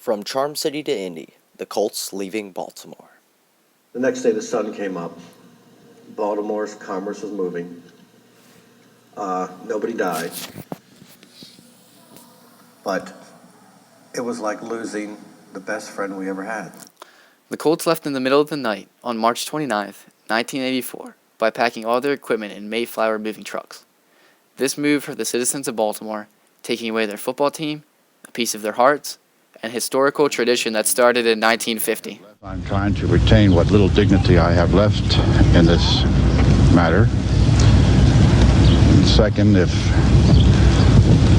From Charm City to Indy, the Colts leaving Baltimore. The next day the sun came up. Baltimore's commerce was moving. Nobody died. But it was like losing the best friend we ever had. The Colts left in the middle of the night on March 29th, 1984, by packing all their equipment in Mayflower moving trucks. This move hurt the citizens of Baltimore, taking away their football team, a piece of their hearts, and historical tradition that started in 1950. I'm trying to retain what little dignity I have left in this matter. And second, if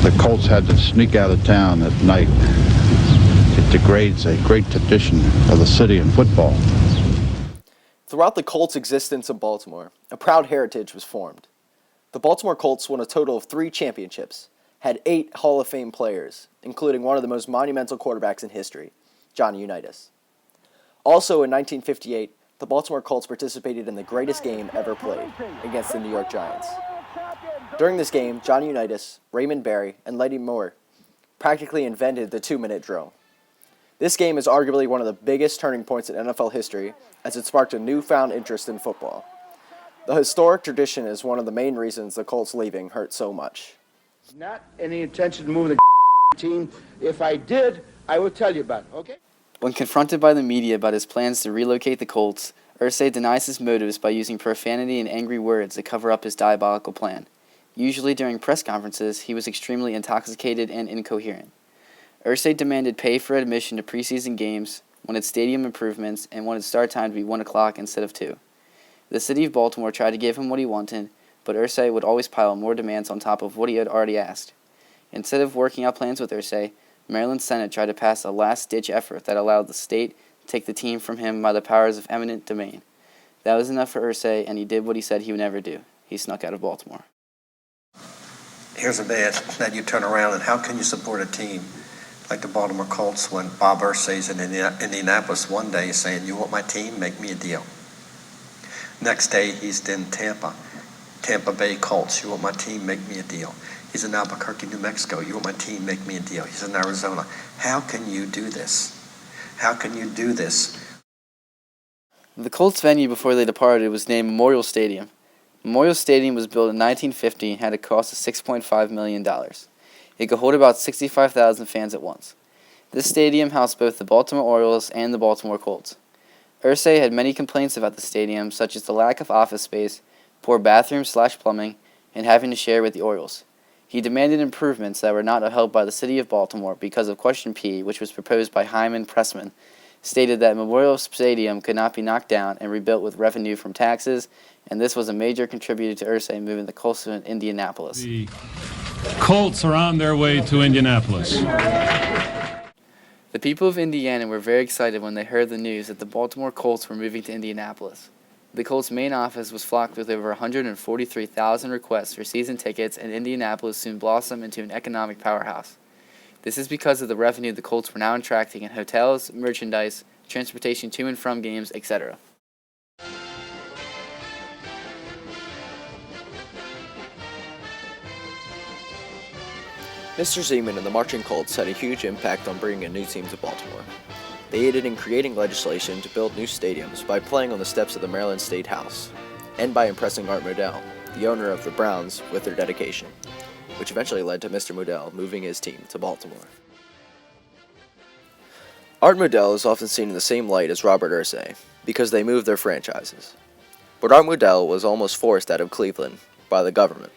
the Colts had to sneak out of town at night, it degrades a great tradition of the city in football. Throughout the Colts' existence in Baltimore, a proud heritage was formed. The Baltimore Colts won a total of 3 championships, had 8 Hall of Fame players, including one of the most monumental quarterbacks in history, Johnny Unitas. Also in 1958, the Baltimore Colts participated in the greatest game ever played against the New York Giants. During this game, Johnny Unitas, Raymond Berry, and Letty Moore practically invented the 2-minute drill. This game is arguably one of the biggest turning points in NFL history, as it sparked a newfound interest in football. The historic tradition is one of the main reasons the Colts leaving hurt so much. Not any intention to move the team. If I did, I would tell you about it, okay? When confronted by the media about his plans to relocate the Colts, Irsay denies his motives by using profanity and angry words to cover up his diabolical plan. Usually during press conferences, he was extremely intoxicated and incoherent. Irsay demanded pay for admission to preseason games, wanted stadium improvements, and wanted start time to be 1 o'clock instead of 2. The city of Baltimore tried to give him what he wanted, but Irsay would always pile more demands on top of what he had already asked. Instead of working out plans with Irsay, Maryland Senate tried to pass a last-ditch effort that allowed the state to take the team from him by the powers of eminent domain. That was enough for Irsay, and he did what he said he would never do. He snuck out of Baltimore. Here's a bad that you turn around, and how can you support a team like the Baltimore Colts when Bob Irsay's in Indianapolis one day saying, "You want my team? Make me a deal." Next day, he's in Tampa Bay Colts. "You want my team? Make me a deal." He's in Albuquerque, New Mexico. "You want my team? Make me a deal." He's in Arizona. How can you do this? How can you do this? The Colts venue before they departed was named Memorial Stadium. Memorial Stadium was built in 1950 and had a cost of $6.5 million. It could hold about 65,000 fans at once. This stadium housed both the Baltimore Orioles and the Baltimore Colts. Irsay had many complaints about the stadium, such as the lack of office space, poor bathrooms/plumbing, and having to share with the Orioles. He demanded improvements that were not upheld by the city of Baltimore because of Question P, which was proposed by Hyman Pressman, stated that Memorial Stadium could not be knocked down and rebuilt with revenue from taxes, and this was a major contributor to Irsay moving the Colts to Indianapolis. The Colts are on their way to Indianapolis. The people of Indiana were very excited when they heard the news that the Baltimore Colts were moving to Indianapolis. The Colts' main office was flocked with over 143,000 requests for season tickets, and Indianapolis soon blossomed into an economic powerhouse. This is because of the revenue the Colts were now attracting in hotels, merchandise, transportation to and from games, etc. Mr. Zeman and the Marching Colts had a huge impact on bringing a new team to Baltimore. They aided in creating legislation to build new stadiums by playing on the steps of the Maryland State House, and by impressing Art Modell, the owner of the Browns, with their dedication, which eventually led to Mr. Modell moving his team to Baltimore. Art Modell is often seen in the same light as Robert Irsay, because they moved their franchises. But Art Modell was almost forced out of Cleveland by the government.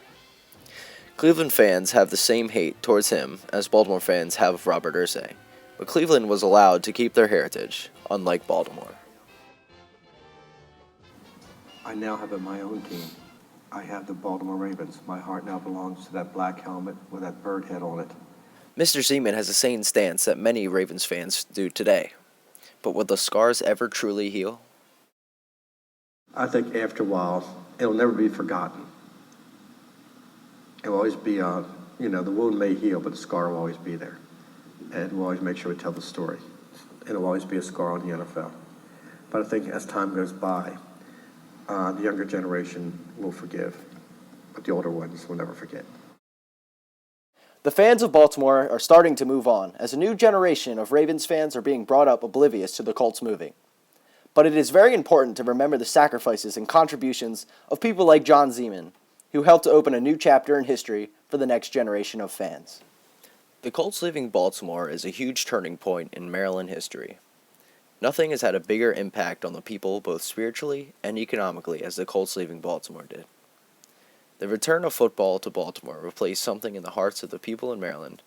Cleveland fans have the same hate towards him as Baltimore fans have of Robert Irsay, but Cleveland was allowed to keep their heritage, unlike Baltimore. I now have my own team. I have the Baltimore Ravens. My heart now belongs to that black helmet with that bird head on it. Mr. Zeman has the same stance that many Ravens fans do today. But will the scars ever truly heal? I think after a while, it'll never be forgotten. It will always be, the wound may heal, but the scar will always be there. And we'll always make sure we tell the story. It'll always be a scar on the NFL. But I think as time goes by, the younger generation will forgive, but the older ones will never forget. The fans of Baltimore are starting to move on, as a new generation of Ravens fans are being brought up oblivious to the Colts moving. But it is very important to remember the sacrifices and contributions of people like John Zeman, who helped to open a new chapter in history for the next generation of fans. The Colts leaving Baltimore is a huge turning point in Maryland history. Nothing has had a bigger impact on the people both spiritually and economically as the Colts leaving Baltimore did. The return of football to Baltimore replaced something in the hearts of the people in Maryland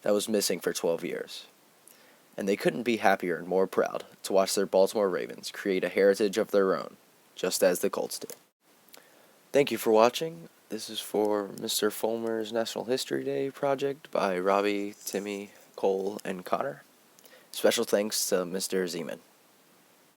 that was missing for 12 years. And they couldn't be happier and more proud to watch their Baltimore Ravens create a heritage of their own, just as the Colts did. Thank you for watching. This is for Mr. Folmer's National History Day project by Robbie, Timmy, Cole, and Connor. Special thanks to Mr. Zeman.